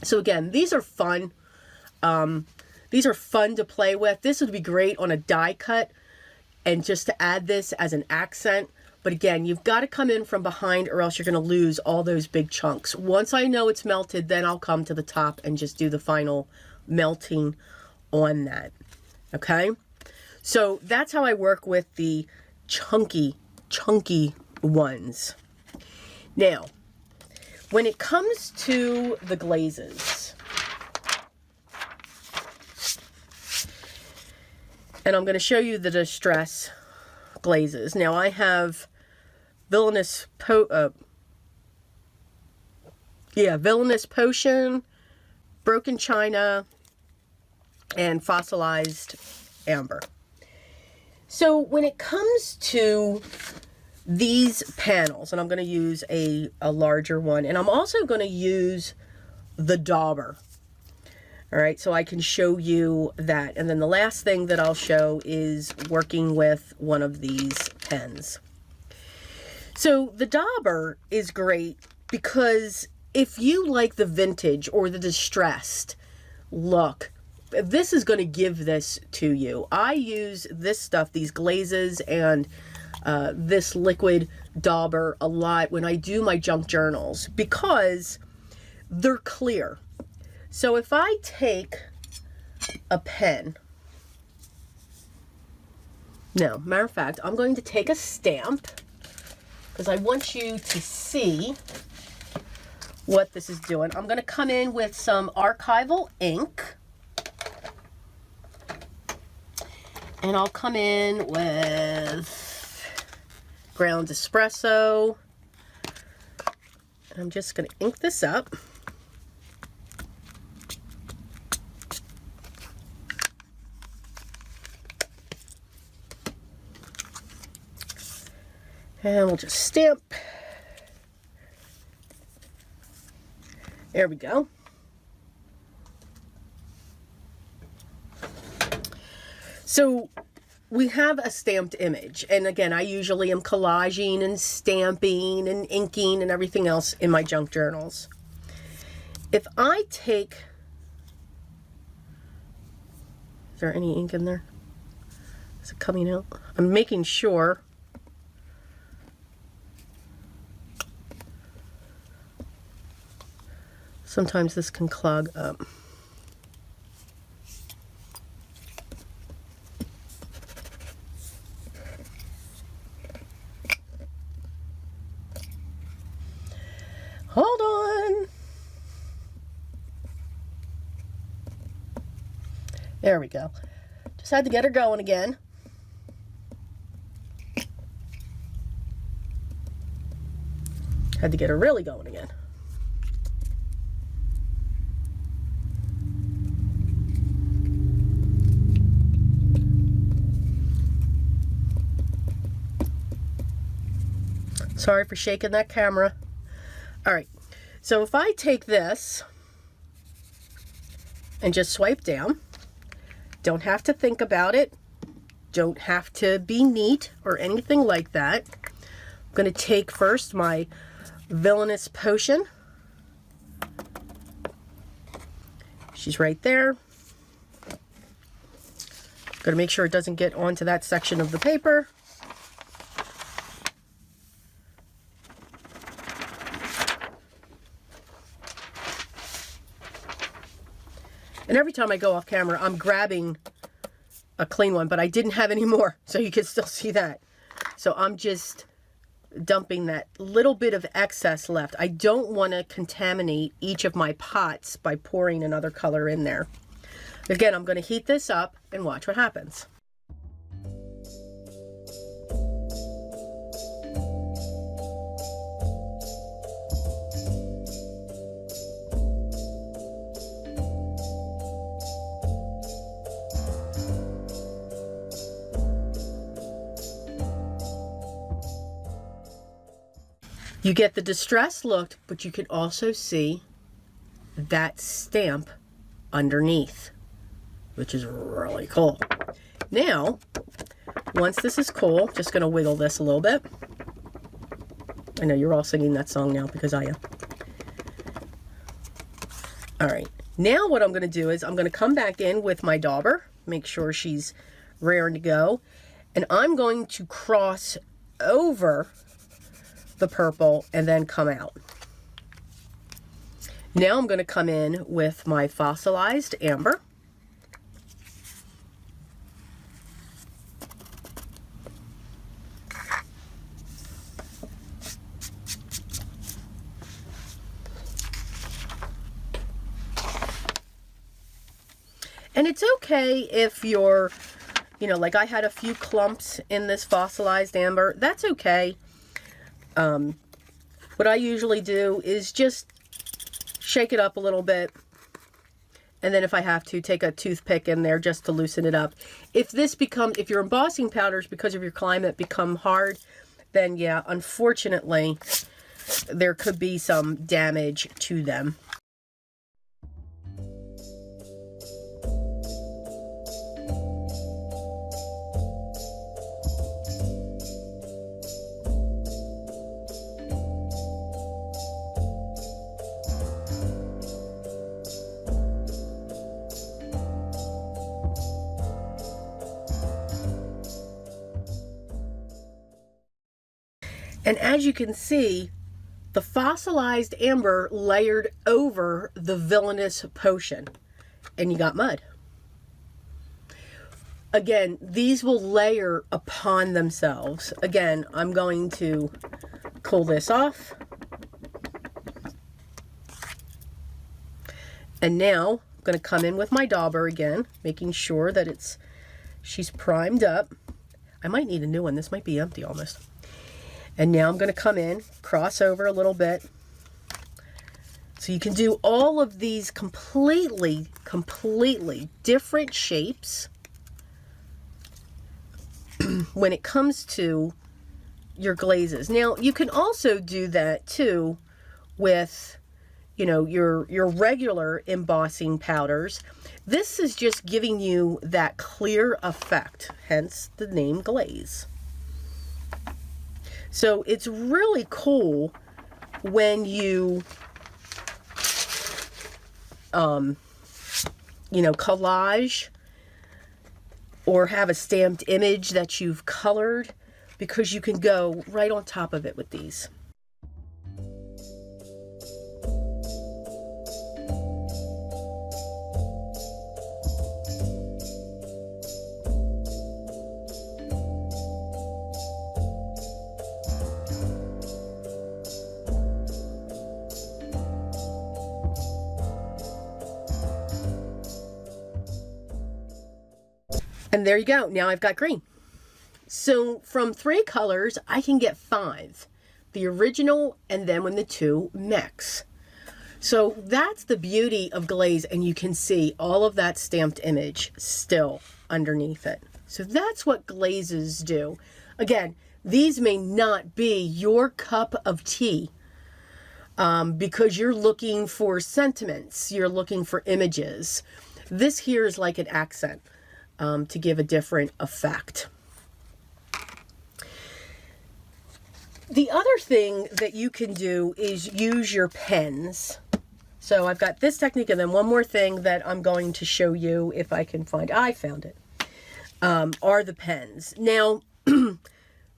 So again, these are fun. These are fun to play with. This would be great on a die cut and just to add this as an accent. But again, you've got to come in from behind or else you're going to lose all those big chunks. Once I know it's melted, then I'll come to the top and just do the final melting on that. Okay? So that's how I work with the chunky ones. Now, when it comes to the glazes, and I'm going to show you the distress glazes. Now, I have Villainous Potion, Broken China, and Fossilized Amber. So when it comes to these panels, and I'm going to use a larger one, and I'm also going to use the dauber. All right, so I can show you that. And then the last thing that I'll show is working with one of these pens. So the dauber is great because if you like the vintage or the distressed look, this is going to give this to you. I use this stuff, these glazes, and this liquid dauber a lot when I do my junk journals because they're clear. So if I take a pen, now, matter of fact, I'm going to take a stamp because I want you to see what this is doing. I'm going to come in with some archival ink. And I'll come in with ground espresso. I'm just going to ink this up. And we'll just stamp. There we go. So we have a stamped image. And again, I usually am collaging and stamping and inking and everything else in my junk journals. If I take, is there any ink in there? Is it coming out? I'm making sure. Sometimes this can clog up. Hold on. There we go. Just had to get her going again. Had to get her really going again. Sorry for shaking that camera. All right, so if I take this and just swipe down, don't have to think about it, don't have to be neat or anything like that. I'm going to take first my Villainous Potion. She's right there. Going to make sure it doesn't get onto that section of the paper. And every time I go off camera, I'm grabbing a clean one, but I didn't have any more, so you can still see that. So I'm just dumping that little bit of excess left. I don't want to contaminate each of my pots by pouring another color in there. Again, I'm going to heat this up and watch what happens. You get the distressed look, but you can also see that stamp underneath, which is really cool. Now, once this is cool, just going to wiggle this a little bit. I know you're all singing that song now because I am. All right, now what I'm going to do is I'm going to come back in with my dauber, make sure she's raring to go, and I'm going to cross over the purple and then come out. Now I'm going to come in with my Fossilized Amber. And it's okay if you're, you know, like I had a few clumps in this fossilized amber. That's okay. What I usually do is just shake it up a little bit. And then if I have to, take a toothpick in there just to loosen it up. If your embossing powders, because of your climate, become hard, then yeah, unfortunately, there could be some damage to them. And as you can see, the fossilized amber layered over the villainous potion, and you got mud. Again, these will layer upon themselves. Again, I'm going to cool this off. And now I'm going to come in with my dauber again, making sure that she's primed up. I might need a new one. This might be empty almost. And now I'm going to come in, cross over a little bit. So you can do all of these completely different shapes when it comes to your glazes. Now, you can also do that too with, you know, your regular embossing powders. This is just giving you that clear effect, hence the name glaze. So it's really cool when you, you know, collage or have a stamped image that you've colored, because you can go right on top of it with these. And there you go. Now I've got green. So from 3 colors, I can get 5. The original, and then when the 2 mix. So that's the beauty of glaze, and you can see all of that stamped image still underneath it. So that's what glazes do. Again, these may not be your cup of tea because you're looking for sentiments, you're looking for images. This here is like an accent. To give a different effect. The other thing that you can do is use your pens. So I've got this technique, and then one more thing that I'm going to show you if I can find. I found it. Are the pens. Now,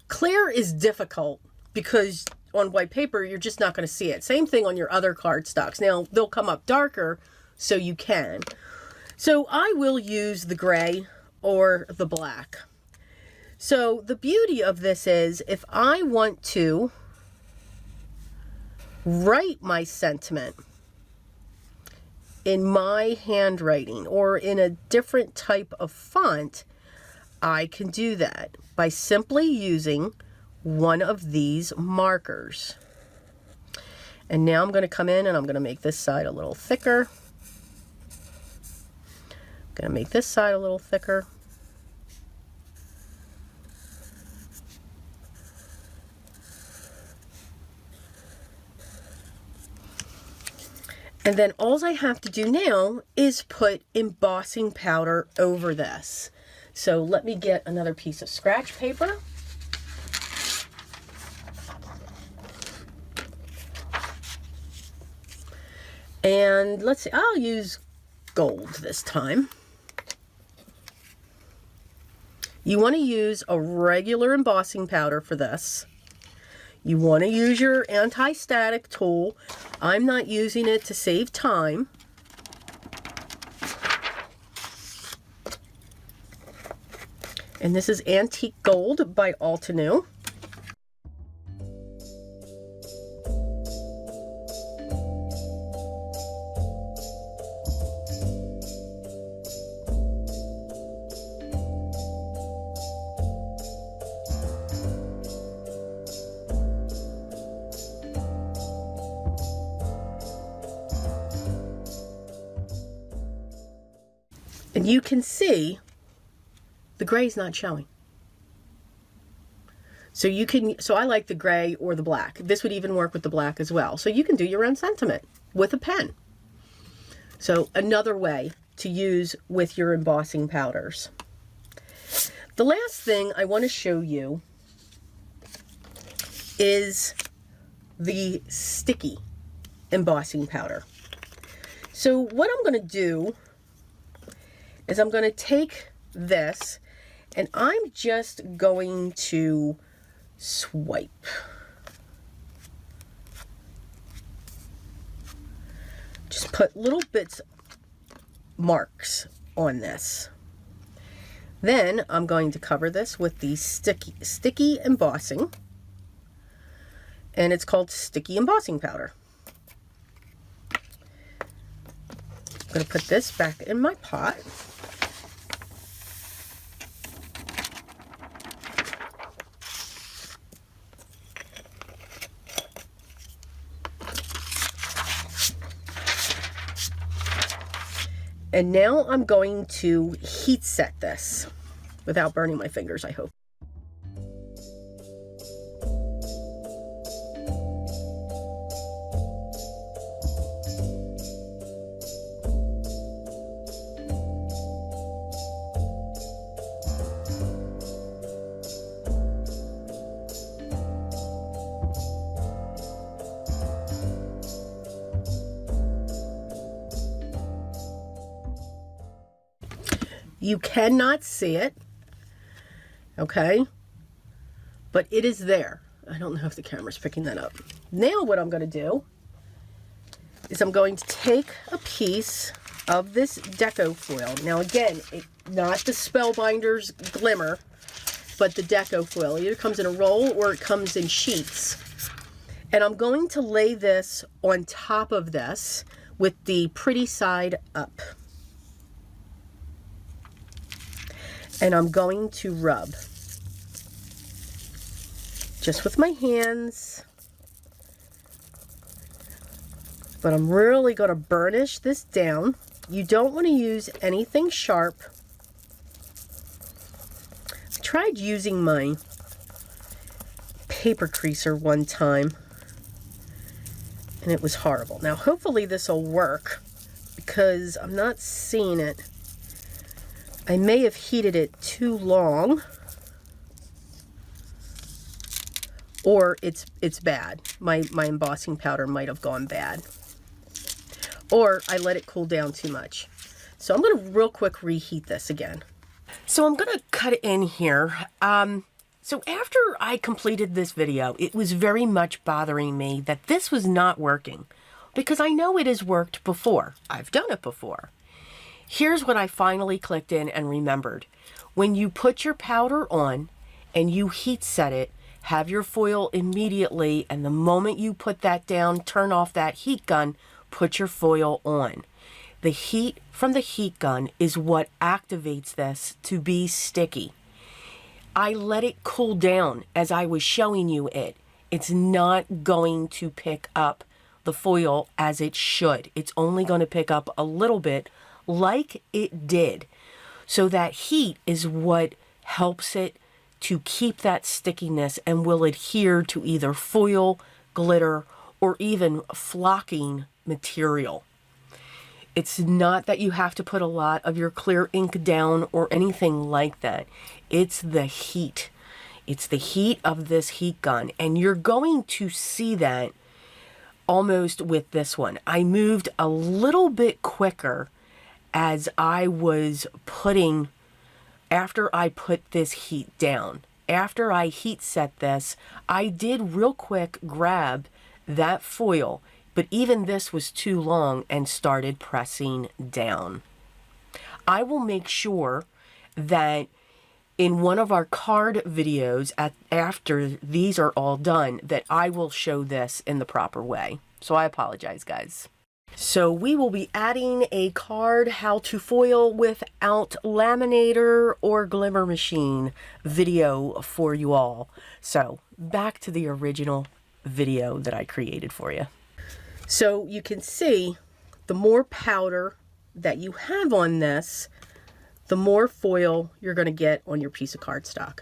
clear is difficult because on white paper, you're just not going to see it. Same thing on your other cardstocks. Now, they'll come up darker, so you can. So I will use the gray or the black. So the beauty of this is, if I want to write my sentiment in my handwriting or in a different type of font, I can do that by simply using one of these markers. And now I'm going to come in and I'm going to make this side a little thicker. Going to make this side a little thicker. And then all I have to do now is put embossing powder over this. So let me get another piece of scratch paper. And let's see, I'll use gold this time. You want to use a regular embossing powder for this. You want to use your anti-static tool. I'm not using it to save time. And this is Antique Gold by Altenew. And you can see the gray's not showing. So you can, so I like the gray or the black. This would even work with the black as well. So you can do your own sentiment with a pen. So another way to use with your embossing powders. The last thing I want to show you is the sticky embossing powder. So what I'm going to do is I'm going to take this and I'm just going to swipe. Just put little bits, marks on this. Then I'm going to cover this with the sticky embossing, and it's called sticky embossing powder. I'm going to put this back in my pot. And now I'm going to heat set this without burning my fingers, I hope. You cannot see it, okay? But it is there. I don't know if the camera's picking that up. Now what I'm going to do is I'm going to take a piece of this deco foil. Now again, not the Spellbinders Glimmer, but the deco foil. It either comes in a roll or it comes in sheets. And I'm going to lay this on top of this with the pretty side up. And I'm going to rub just with my hands, but I'm really going to burnish this down. You don't want to use anything sharp. I tried using my paper creaser one time and it was horrible. Now hopefully this will work because I'm not seeing it. I may have heated it too long, or it's bad. My embossing powder might have gone bad, or I let it cool down too much. So I'm going to real quick reheat this again. So I'm going to cut it in here. So after I completed this video, it was very much bothering me that this was not working, because I know it has worked before. I've done it before. Here's what I finally clicked in and remembered. When you put your powder on and you heat set it, have your foil immediately, and the moment you put that down, turn off that heat gun, put your foil on. The heat from the heat gun is what activates this to be sticky. I let it cool down as I was showing you it. It's not going to pick up the foil as it should. It's only going to pick up a little bit like it did. So that heat is what helps it to keep that stickiness and will adhere to either foil, glitter, or even flocking material. It's not that you have to put a lot of your clear ink down or anything like that. It's the heat. It's the heat of this heat gun, and you're going to see that almost with this one. I moved a little bit quicker as I was putting, after I put this heat down. After I heat set this, I did real quick grab that foil, but even this was too long and started pressing down. I will make sure that in one of our card videos after these are all done, that I will show this in the proper way. So I apologize, guys. So we will be adding a card how to foil without laminator or glimmer machine video for you all. So back to the original video that I created for you. So you can see the more powder that you have on this, the more foil you're going to get on your piece of cardstock.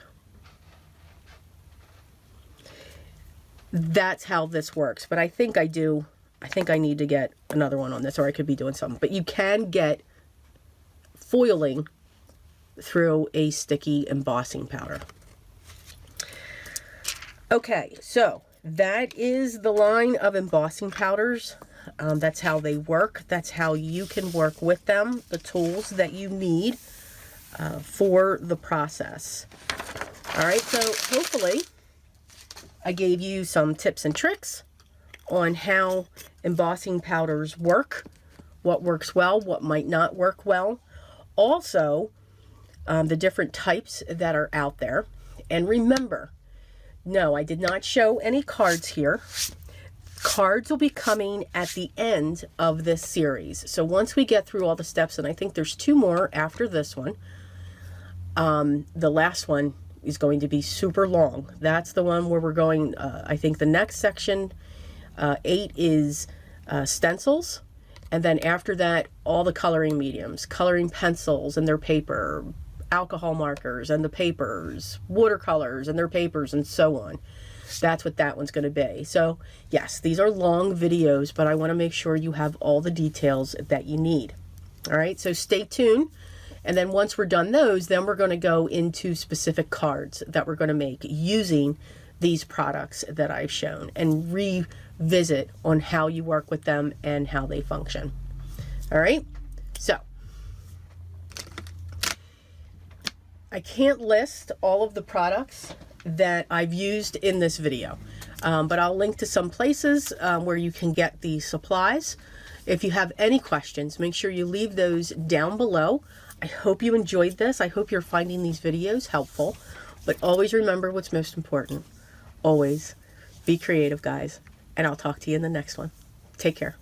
That's how this works. But I think I need to get another one on this, or I could be doing something. But you can get foiling through a sticky embossing powder. Okay, so that is the line of embossing powders. That's how they work. That's how you can work with them, the tools that you need for the process. All right, so hopefully I gave you some tips and tricks on how embossing powders work, what works well, what might not work well. Also, the different types that are out there. And remember, no, I did not show any cards here. Cards will be coming at the end of this series. So once we get through all the steps, and I think there's 2 more after this one, the last one is going to be super long. That's the one where we're going, I think the next section, 8 is stencils. And then after that, all the coloring mediums, coloring pencils and their paper, alcohol markers and the papers, watercolors and their papers, and so on. That's what that one's going to be. So yes, these are long videos, but I want to make sure you have all the details that you need. All right, so stay tuned. And then once we're done those, then we're going to go into specific cards that we're going to make using these products that I've shown, and revisit on how you work with them and how they function. All right, so I can't list all of the products that I've used in this video, but I'll link to some places where you can get the supplies. If you have any questions, make sure you leave those down below. I hope you enjoyed this. I hope you're finding these videos helpful, but always remember what's most important. Always be creative, guys, and I'll talk to you in the next one. Take care.